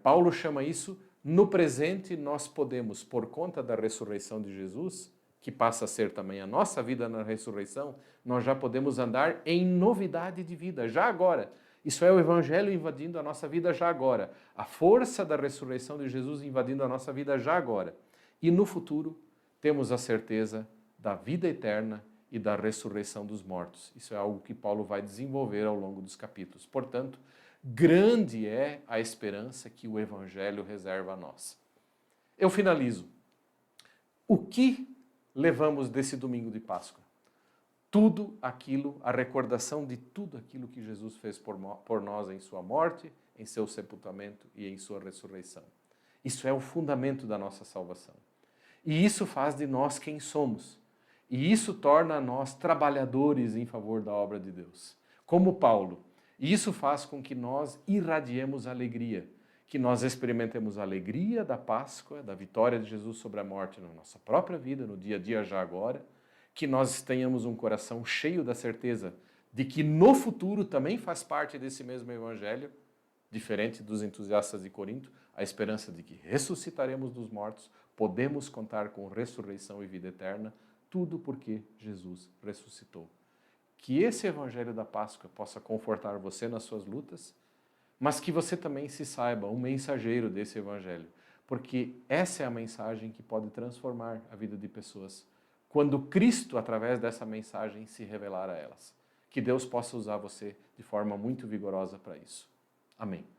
Paulo chama isso, no presente nós podemos, por conta da ressurreição de Jesus, que passa a ser também a nossa vida na ressurreição, nós já podemos andar em novidade de vida, já agora. Isso é o Evangelho invadindo a nossa vida já agora. A força da ressurreição de Jesus invadindo a nossa vida já agora. E no futuro, temos a certeza da vida eterna e da ressurreição dos mortos. Isso é algo que Paulo vai desenvolver ao longo dos capítulos. Portanto, grande é a esperança que o Evangelho reserva a nós. Eu finalizo. O que levamos desse domingo de Páscoa? Tudo aquilo, a recordação de tudo aquilo que Jesus fez por nós em sua morte, em seu sepultamento e em sua ressurreição. Isso é o fundamento da nossa salvação. E isso faz de nós quem somos. E isso torna nós trabalhadores em favor da obra de Deus. Como Paulo. E isso faz com que nós irradiemos alegria. Que nós experimentemos a alegria da Páscoa, da vitória de Jesus sobre a morte na nossa própria vida, no dia a dia já agora. Que nós tenhamos um coração cheio da certeza de que no futuro também faz parte desse mesmo Evangelho, diferente dos entusiastas de Corinto, a esperança de que ressuscitaremos dos mortos, podemos contar com ressurreição e vida eterna, tudo porque Jesus ressuscitou. Que esse Evangelho da Páscoa possa confortar você nas suas lutas, mas que você também se saiba um mensageiro desse Evangelho, porque essa é a mensagem que pode transformar a vida de pessoas quando Cristo, através dessa mensagem, se revelar a elas. Que Deus possa usar você de forma muito vigorosa para isso. Amém.